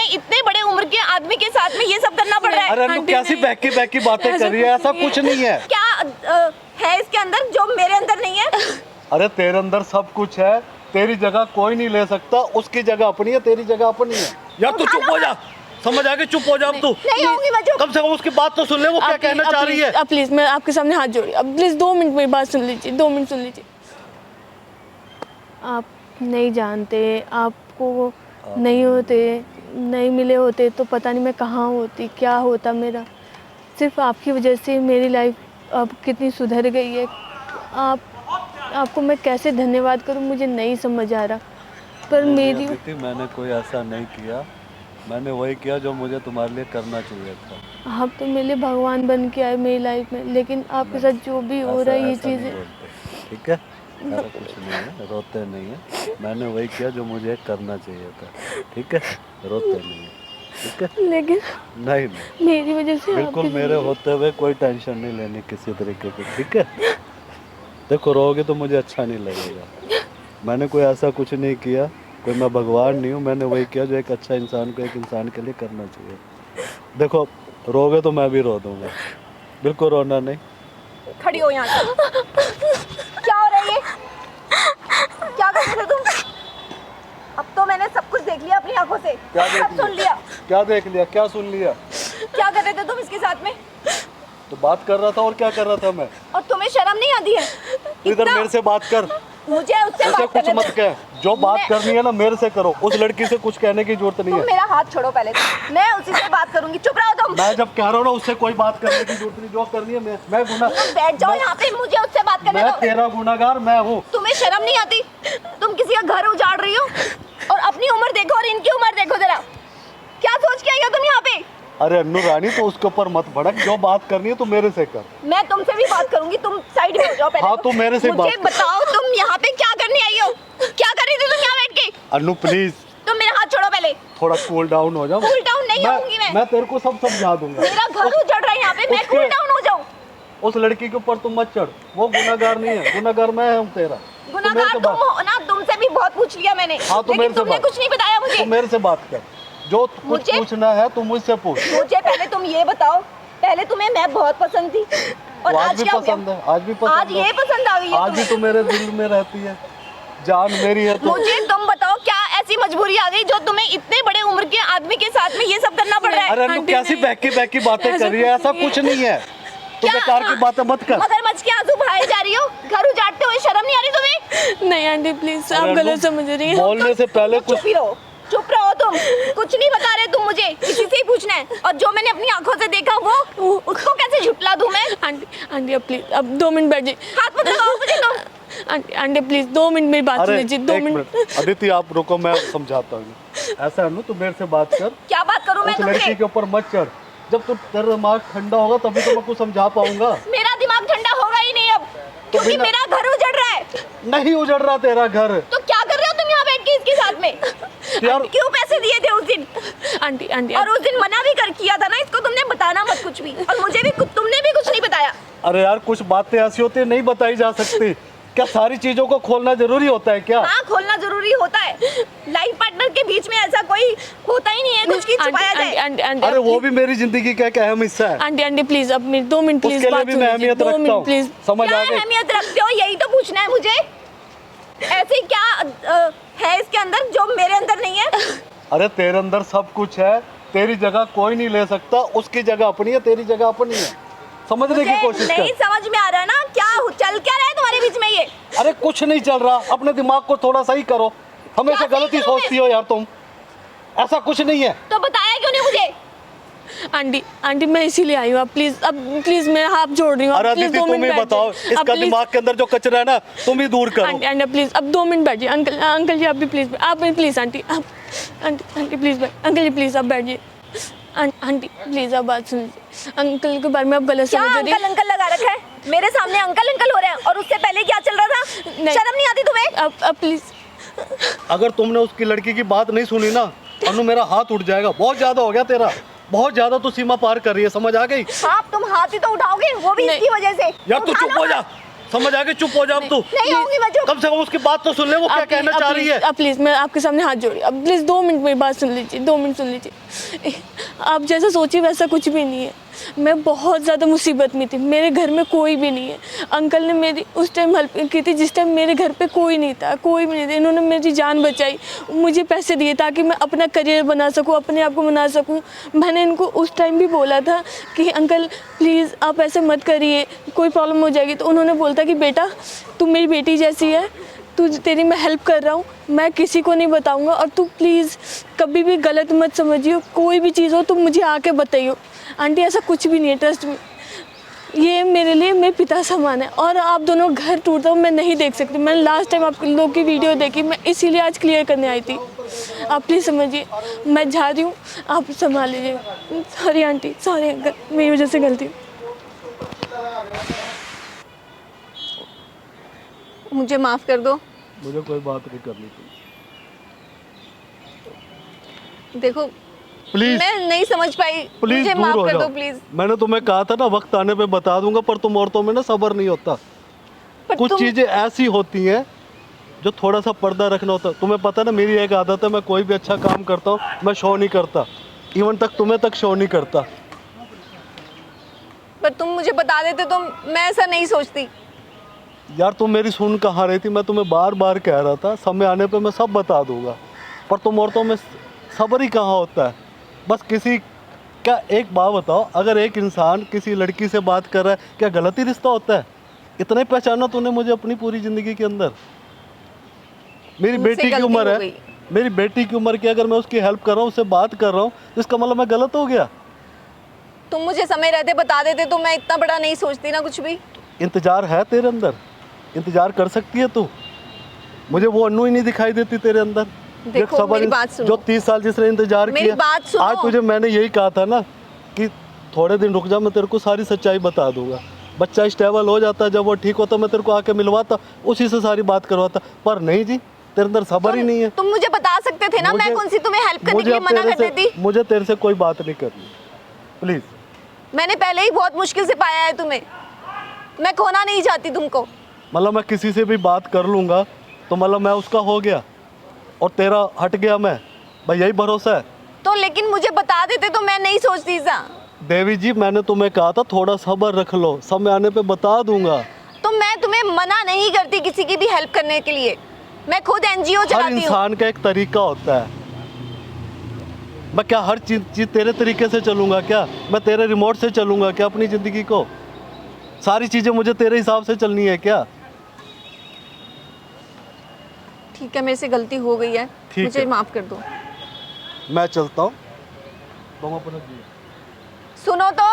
तुम्हें इतने बड़े उम्र के आदमी के साथ में ये सब करना पड़ रहा है? अरे तू कैसी बहकी बातें कर रही है, ऐसा कुछ नहीं है। क्या है इसके अंदर जो मेरे अंदर नहीं है? अरे तेरे अंदर सब कुछ है, तेरी जगह कोई नहीं ले सकता, उसकी जगह अपनी है, तेरी जगह अपनी है। यार तू चुप हो जा, समझ आ गई, चुप हो जा अब तू। नहीं होंगी मैं चुप। कम से कम उसकी बात तो सुन ले, वो क्या कहना चाह रही है। अब प्लीज मैं आपके सामने हाथ जोड़ी, अब प्लीज 2 मिनट मेरी बात सुन लीजिए, 2 मिनट सुन लीजिए। आप नहीं जानते, आपको नहीं होते, नहीं मिले होते तो पता नहीं मैं कहाँ होती, क्या होता मेरा। सिर्फ आपकी वजह से मेरी लाइफ अब कितनी सुधर गई है। आपको मैं कैसे धन्यवाद करूं, मुझे नहीं समझ आ रहा। पर मेरी मैंने कोई ऐसा नहीं किया, मैंने वही किया जो मुझे तुम्हारे लिए करना चाहिए था। आप तो मेरे लिए भगवान बन के आए मेरी लाइफ में, लेकिन आपके साथ जो भी हो रहा है ये चीज़ें। ठीक है, ऐसा कुछ नहीं है, रोते नहीं है। मैंने वही किया जो मुझे करना चाहिए था। ठीक है, रोते नहीं है। ठीक है, लेकिन नहीं मेरी वजह से बिल्कुल मेरे होते हुए कोई टेंशन नहीं लेनी किसी तरीके की। ठीक है, देखो रोगे तो मुझे अच्छा नहीं लगेगा। मैंने कोई ऐसा कुछ नहीं किया, कोई मैं भगवान नहीं हूँ। मैंने वही किया जो एक अच्छा इंसान को एक इंसान के लिए करना चाहिए। देखो रोगे तो मैं भी रो दूंगा, बिल्कुल रोना नहीं। खड़ी हो यहाँ से। क्या हो रहा है ये? क्या कर रहे थे तुम? अब तो मैंने सब कुछ देख लिया अपनी आंखों से। क्या देख सब सुन लिया। क्या देख लिया, क्या सुन लिया? क्या कर रहे थे तुम इसके साथ में? तो बात कर रहा था, और क्या कर रहा था मैं। और तुम्हें शर्म नहीं आती है? तू इधर मेरे से बात कर, मुझे उससे ऐसे बात कुछ करने मत दो। कह। जो बात करनी है ना मेरे से करो, उस लड़की से कुछ कहने की जरूरत नहीं तुम है। मेरा हाथ छोड़ो पहले से। मैं उसी से बात करूंगी, चुप रहो तुम। मैं जब कह रहा हूँ ना उससे कोई बात करने की जरूरत नहीं, जो करनी है मैं गुना। तुम बैठ जाओ यहाँ पे, मुझे उससे बात करने मैं दो। तेरा गुनाहगार मैं हूँ। तुम्हें शर्म नहीं आती? तुम किसी का घर उजाड़ रही हो और अपनी उम्र देखो और इनकी उम्र देखो जरा। क्या सोच के आई हो तुम यहाँ पे? अरे अन्नू रानी, तो उसके ऊपर मत भड़क, जो बात करनी है तो मेरे से कर। मैं तुमसे भी बात करूंगी, तुम साइड में हो जाओ पहले। हाँ, तू मेरे से बात मुझे कर। बताओ तुम यहाँ पे क्या करने आई हो? क्या कर रही थी तुम यहाँ बैठ के? अन्नू प्लीज तुम मेरा हाथ छोड़ो पहले। थोड़ा कूल डाउन हो जाओ। कूल डाउन नहीं होऊंगी मैं। तेरे को सब समझा दूंगा। मेरा घर उजड़ रहा है यहाँ पे, मैं उसके- कूल डाउन हो जाऊँ? उस लड़की के ऊपर तुम मत चढ़, वो गुनाहगार नहीं है, गुनाहगार मैं हूँ तेरा। गुनाहगार तुम हो ना, तुमसे भी बहुत पूछ लिया मैंने। हाँ, तो लेकिन मेरे से तुमने बात। कुछ नहीं बताया मुझे। तू मेरे से बात कर, जो कुछ मुझे- पूछना है तू मुझसे पूछ। मुझे पहले तुम ये बताओ, पहले तुम्हें मैं बहुत पसंद थी और तो आज भी क्या हो गया? पसंद है, आज भी पसंद आज है। ये पसंद आ गई है आज भी तुम्हें? तो मेरे दिल में रहती है, जान मेरी है तो। मुझे तुम बताओ, क्या ऐसी मजबूरी आ गई जो तुम्हें इतने बड़े उम्र के आदमी के साथ में ये सब करना पड़ रहा है? अरे तू आंटी कैसी नहीं। बहकी बातें कर रही है, ऐसा कुछ नहीं है। तू बेकार की बातें मत कर। मगरमच्छ के आंसू बहाए जा रही हो, घर उजाड़ते हुए शर्म नहीं आ रही तुम्हें? नहीं आंटी प्लीज, आप अरे गलत अन्नू, समझ रही हैं। बोलने से पहले कुछ चुप ही रहो, चुप रहो तुम। कुछ नहीं बता रहे तुम मुझे, किसी से ही पूछना है। और जो मैंने अपनी आंखों से देखा वो उसको कैसे झुटला दूं मैं? आंटी अब प्लीज, अब 2 मिनट बैठ जाइए। हाथ मत लगाओ मुझे तुम। आंटी प्लीज 2 मिनट मेरी बात सुन अरे लीजिए, 2 एक मिनट। मिनट अदिति, आप रुको, मैं समझाता हूँ। ऐसा अन्नू, तू मेरे से बात कर। क्या बात करूं मैं उस लड़की तुमसे? के ऊपर मत चढ़। जब तेरा दिमाग ठंडा होगा तभी तो मैं कुछ समझा पाऊंगा। मेरा दिमाग ठंडा होगा ही नहीं अब, क्योंकि बिना- मेरा घर उजड़ रहा है। नहीं उजड़ रहा तेरा घर। तो क्या कर रहे हो तुम यहाँ बैठ के इसके साथ में? यार क्यों पैसे दिए थे उस दिन? आंटी और उस दिन मना भी कर किया था ना इसको तुमने, बताना मत कुछ भी। और मुझे भी तुमने भी कुछ नहीं बताया। अरे यार, कुछ बातें ऐसी होती है नहीं बताई जा सकती। क्या सारी चीजों को खोलना जरूरी होता है क्या? हाँ, खोलना जरूरी होता है। लाइफ पार्टनर के बीच में ऐसा कोई होता ही नहीं है कुछ की छुपाया जाए। अरे वो भी मेरी जिंदगी का एक अहम हिस्सा है। आंटी प्लीज, अब मेरी 2 मिनट प्लीज उसके लिए बात भी सुन मैं लीजिए, अहमियत 2 रखता मिनट हूँ, प्लीज। समझ क्या आ गई? अहमियत रखते हो, यही तो पूछना है मुझे। ऐसे क्या है इसके अंदर जो मेरे अंदर नहीं है? अरे तेरे अंदर सब कुछ है, तेरी जगह कोई नहीं ले सकता, उसकी जगह अपनी है, तेरी जगह अपनी है। समझने की मुझे कोशिश नहीं कर। समझ में आ रहा ना, क्या चल क्या रहा है तुम्हारे बीच में ये? अरे कुछ नहीं चल रहा, अपने दिमाग को थोड़ा सही करो। हमेशा क्या गलत ही सही करूं सोचती हो यार तुम। ऐसा कुछ नहीं है। तो बताया क्यों नहीं मुझे? आंटी मैं इसीलिए आई हूँ, अब प्लीज मैं हाथ जोड़ रही हूँ। अरे प्लीज अदिति 2 तुम ही मिनट बैठ बताओ, जाइए। इसका दिमाग के अंदर जो कचरा है ना तुम ही दूर करो। आंटी प्लीज, अब 2 मिनट बैठिए। अंकल जी आप भी प्लीज, आप भी please. Aunty please, uncle ji please आप बैठिए। आंटी प्लीज आप बात सुन लीजिए। अंकल के बारे में आप गलत क्या समझ रही अंकल अंकल लगा रखा है? मेरे सामने अंकल अंकल हो रहे हैं और उससे पहले क्या चल रहा था? शर्म नहीं आती तुम्हें? अब प्लीज। अगर तुमने उसकी लड़की की बात नहीं सुनी ना अनु, मेरा हाथ उठ जाएगा। बहुत ज्यादा हो गया तेरा, बहुत ज्यादा तू सीमा पार कर रही है, समझ आ गई? हाँ, तुम हाथ ही तो उठाओगे, वो भी नहीं। इसकी वजह से। यार तू उठा चुप लो हो जा, समझ आ गई, चुप हो जा अब तू। नहीं होगी मैं चुप। कम से कम उसकी बात तो सुन ले, वो क्या कहना चाह रही है। आप प्लीज, मैं आपके सामने हाथ जोड़ी, अब प्लीज 2 मिनट मेरी बात सुन लीजिए, 2 मिनट सुन लीजिए। आप जैसा सोचिए वैसा कुछ भी नहीं है। मैं बहुत ज़्यादा मुसीबत में थी, मेरे घर में कोई भी नहीं है। अंकल ने मेरी उस टाइम हेल्प की थी जिस टाइम मेरे घर पे कोई नहीं था, कोई भी नहीं था। इन्होंने मेरी जान बचाई, मुझे पैसे दिए ताकि मैं अपना करियर बना सकूं, अपने आप को बना सकूं। मैंने इनको उस टाइम भी बोला था कि अंकल प्लीज़ आप ऐसे मत करिए, कोई प्रॉब्लम हो जाएगी। तो उन्होंने बोलता कि बेटा तू मेरी बेटी जैसी है, तू तेरी मैं हेल्प कर रहा हूँ, मैं किसी को नहीं बताऊँगा, और तू प्लीज़ कभी भी गलत मत समझियो, कोई भी चीज़ हो तो मुझे आके बताइयो। आंटी ऐसा कुछ भी नहीं है, ट्रस्ट में। ये मेरे लिए मेरे पिता समान है, और आप दोनों घर टूटता हूँ मैं नहीं देख सकती। मैंने लास्ट टाइम आप लोग की वीडियो देखी, मैं इसीलिए आज क्लियर करने आई थी। आप प्लीज़ समझिए, मैं जा रही हूँ, आप संभाल लीजिए। सॉरी आंटी, सॉरी अंकल, मेरी वजह से गलती। मुझे माफ कर दो। मुझे कोई बात नहीं करनी थी। देखो प्लीज मैं नहीं समझ पाई, प्लीज मुझे दूर माफ हो कर दो जाओ। प्लीज। मैंने तुम्हें कहा था ना वक्त आने पे बता दूंगा, पर तुम औरतों में ना सब्र नहीं होता। पर कुछ चीजें ऐसी होती हैं जो थोड़ा सा पर्दा रखना होता है। तुम्हें पता है ना, मेरी एक आदत है, मैं कोई भी अच्छा काम करता हूँ मैं शो नहीं करता, इवन तक तुम्हें तक शो नहीं करता। पर तुम मुझे बता देते तो मैं ऐसा नहीं सोचती। यार तुम मेरी सुन कहाँ रही थी, मैं तुम्हें बार बार कह रहा था समय आने पे मैं सब बता दूंगा, पर तुम औरतों में सब्र ही कहाँ होता है। बस किसी क्या, एक बात बताओ, अगर एक इंसान किसी लड़की से बात कर रहा है, क्या गलत ही रिश्ता होता है? इतना ही पहचाना तूने मुझे अपनी पूरी ज़िंदगी के अंदर। मेरी मुझसे बेटी की गलती उम्र हो है, गई। मेरी बेटी की उम्र की अगर मैं उसकी हेल्प कर रहा हूँ, उससे बात कर रहा हूँ, तो इसका मतलब मैं गलत हो गया? तुम मुझे समय रहते बता देते तो मैं इतना बड़ा नहीं सोचती ना कुछ भी। इंतज़ार है तेरे अंदर, इंतज़ार कर सकती है तू। मुझे वो अन्नू ही नहीं दिखाई देती तेरे अंदर। देखो, सबर मेरी बात सुनो। जो 30 साल जिसने इंतजार मेरी किया, बात सुनो। आज तुझे मैंने यही कहा था ना कि थोड़े दिन रुक जा, मैं तेरे को सारी सच्चाई बता दूंगा। बच्चा स्टेबल हो जाता, जब वो ठीक होता मैं तेरे को आके मिलवाता, उसी से सारी बात करवाता, पर नहीं जी, तेरे अंदर सबर ही नहीं है। तुम मुझे बता सकते थे ना, मैं कौन सी तुम्हें हेल्प करने के लिए अब मना तेरे कर से- देती। मुझे तेरे से कोई बात नहीं करनी, प्लीज। मैंने पहले ही बहुत मुश्किल से पाया है तुम्हें, मैं खोना नहीं चाहती तुमको। मतलब मैं किसी से भी बात कर लूंगा तो मतलब मैं उसका हो गया और तेरा हट गया मैं, भाई यही भरोसा है? तो लेकिन मुझे बता देते तो मैं नहीं सोचती सा। देवी जी मैंने तुम्हें कहा था थोड़ा सब्र रख लो, समय आने पे बता दूंगा। तो मैं तुम्हें मना नहीं करती किसी की भी हेल्प करने के लिए, मैं खुद एनजीओ हर चलाती हूँ। इंसान का एक तरीका होता है। मैं क्या हर चीज तेरे तरीके से चलूंगा क्या? मैं तेरे रिमोट से चलूंगा क्या अपनी जिंदगी को? सारी चीजें मुझे तेरे हिसाब से चलनी है क्या? ठीक है, मेरे से गलती हो गई है, ठीक मुझे है। माफ कर दो। मैं चलता हूँ। तुम अपना सुनो तो,